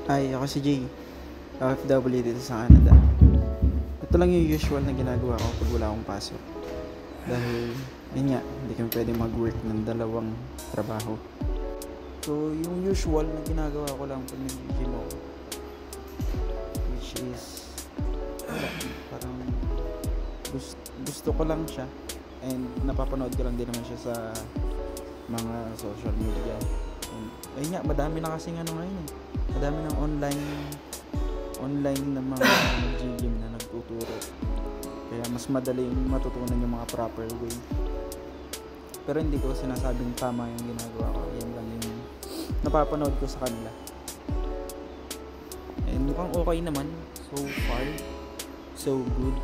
Hi, ako si Jay, OFW dito sa Canada. Ito lang yung usual na ginagawa ko pag wala akong pasok. Dahil, yun nga, hindi kami pwede mag-work ng dalawang trabaho. So, yung usual na ginagawa ko lang pag nag-gym ako, which is, parang gusto ko lang siya. And napapanood ko lang din naman siya sa mga social media. And, ayun nga, madami na kasing ano ngayon eh. Madami ng online na mga nag-gym na nagtuturo. Kaya mas madaling matutunan yung mga proper way. Pero hindi ko sinasabing tama yung ginagawa ko. Yan lang yung napapanood ko sa kanila. And mukhang okay naman. So far, so good.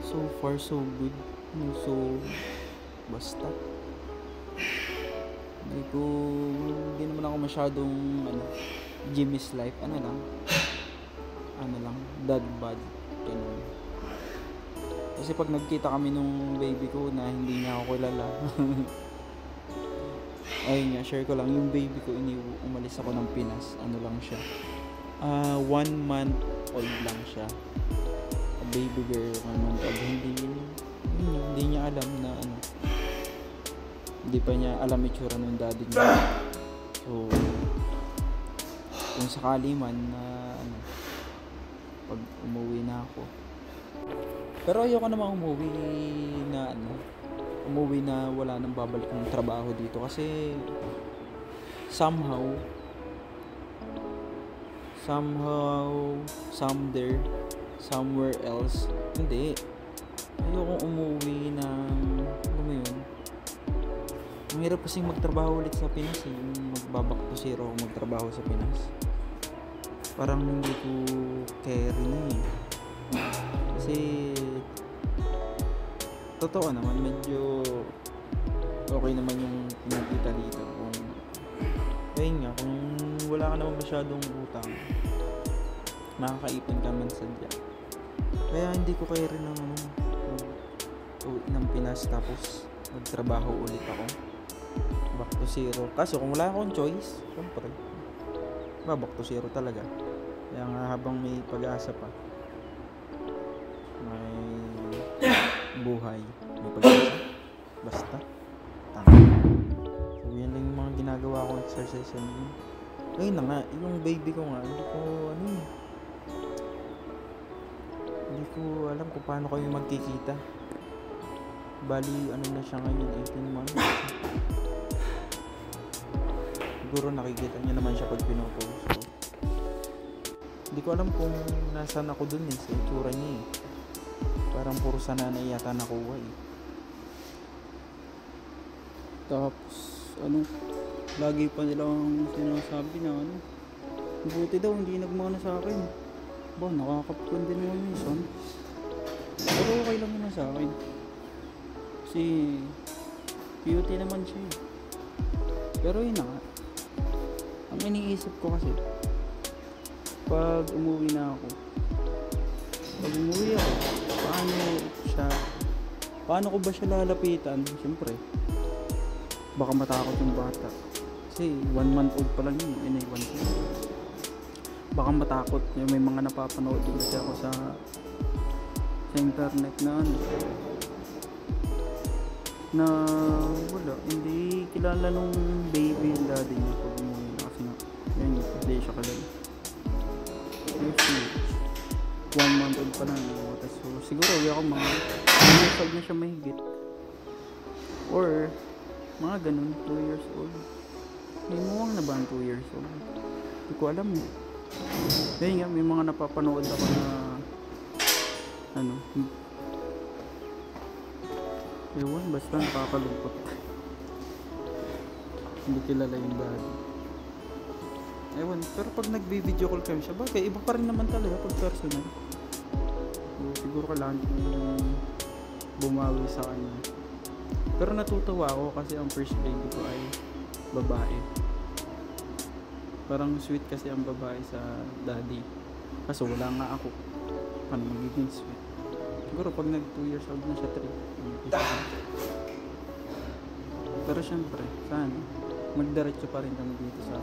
So far, so good. So, basta. Hindi naman ako masyadong gym is life, ano lang, dad bod, ganun. Kasi pag nagkita kami nung baby ko na hindi niya ako kilala, ayun nga, share ko lang, yung baby ko, umalis ako ng Pinas, ano lang siya, 1 month old lang siya, a baby girl, 1 month old, hindi niya alam na hindi pa niya alam itsura ng daddy niya. So, kung sakali man na pag umuwi na ako. Pero ayoko namang umuwi na wala nang babalik ng trabaho dito kasi somehow somewhere else, hindi. Ayoko umuwi ng alam mo yun. Ang hirap kasing magtrabaho ulit sa Pinas eh. Magbaback to zero ako magtrabaho sa Pinas. Parang hindi ko carry na eh. Kasi totoo naman, medyo okay naman yung pinagkita dito. Ayun nga, kung wala ka naman masyadong utang, makakaipon ka man sadya. Kaya hindi ko carry ng Pinas tapos magtrabaho ulit ako. Back to zero. Kaso kung wala akong choice, syempre back to zero talaga. Kaya nga habang may pag-asa pa, may buhay, may pag-asa, basta tama. So yan lang yung mga ginagawa kong exercise. Ayun na nga, yung baby ko nga, hindi ko alam kung paano kami magkikita. Bali, na siya ngayon, 18 months. Siguro nakikita niya naman siya pag pinopost ko. Hindi ko alam kung nasaan ako dun sa itsura niya eh. Parang puro sa nanay yata nakuha eh. Tapos, lagi pa nilang sinasabi na buti daw hindi nagmana sa akin. Nakakapkon din naman minsan. Pero okay lang naman sa akin. Kasi beauty naman siya eh. Pero yun na nga, ang iniisip ko kasi pag umuwi ako, paano ko ba siya lalapitan? Siyempre baka matakot yung bata kasi 1 month old pa lang yun. Baka matakot. May mga napapanood din kasi ako sa internet na wala, hindi kilala nung baby yung daddy niya pag umuwi na kasi nga yan yun, hindi siya kalala. 1 month old pa lang. So siguro ako mga 2 years old na siya mahigit, or mga ganun, 2 years old. May muwang na ba ang 2 years old? Hindi ko alam eh. Kaya nga, may mga napapanood ako na ewan, basta nakakalungkot. Hindi kilala yung daddy. Ewan, pero pag nag-video call kami siya, bagay, iba pa rin naman talaga pag personal. So, siguro kailangan kong bumawi sa kanya. Pero natutuwa ako kasi ang first baby ko ay babae. Parang sweet kasi ang babae sa daddy. Kaso wala nga ako. Paano magiging sweet? Siguro pag nag 2 years old na siya, 3. Pero syempre, sana magdiretso pa rin kami dito sa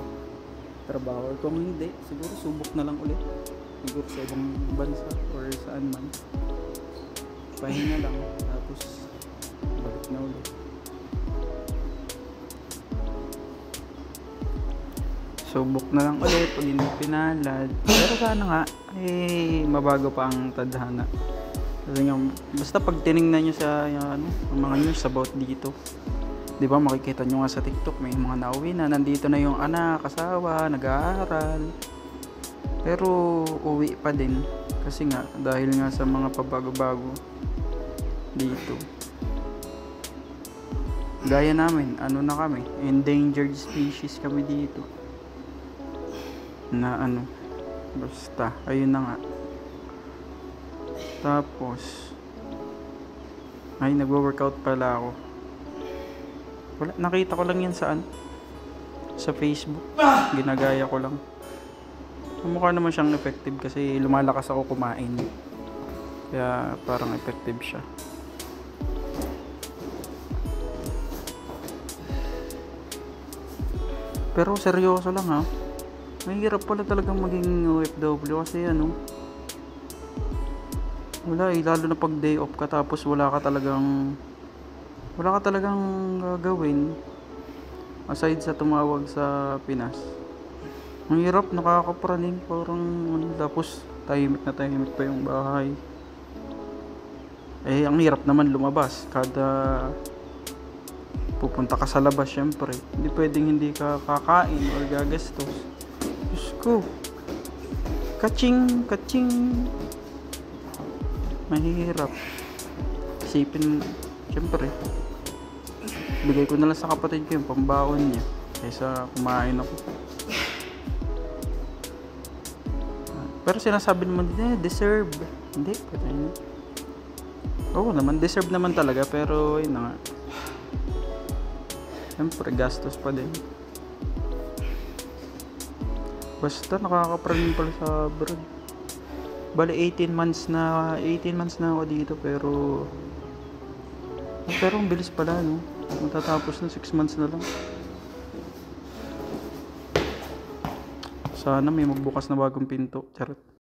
trabaho, or kung hindi, siguro subok na lang ulit, siguro sa ibang bansa or saan man, pahinga lang tapos balik na ulit. Subok na lang ulit pag hindi pinalad, pero sana nga mabago pa ang tadhana. Kasi nga, basta pag tinignan nyo sa ang mga news about dito, di ba, makikita nyo nga sa TikTok, may mga nauwi na, nandito na yung anak, asawa, nag-aaral, pero uwi pa din kasi nga dahil nga sa mga pabago-bago dito. Gaya namin, na kami, endangered species kami dito na basta ayun na nga. Tapos nagwo-workout pala ako. Wala, nakita ko lang yan sa Facebook, ginagaya ko lang. Mukha naman siyang effective kasi lumalakas ako kumain, kaya parang effective siya. Pero seryoso lang ha, mahirap pala talagang maging OFW kasi wala lalo na pag day off ka tapos wala ka talagang gagawin aside sa tumawag sa Pinas. Ang hirap, nakakapraning, parang tapos tahimik pa yung bahay. Ang hirap naman lumabas kada pupunta ka sa labas. Syempre hindi pwedeng hindi ka kakain or gagastos. Diyos ko, kaching mahirap isipin. Syempre bigay ko na lang sa kapatid ko yung pambaon niya kaysa kumain ako. Pero sinasabi naman din, deserve. Hindi, patay. Oo naman, deserve naman talaga, pero yun na nga. Siyempre, gastos pa din. Basta nakakapraning pala sa abroad. Bali 18 months na ako dito, pero ang bilis pala, no? Matatapos na 6 months na lang. Sana may magbukas na bagong pinto. Charot.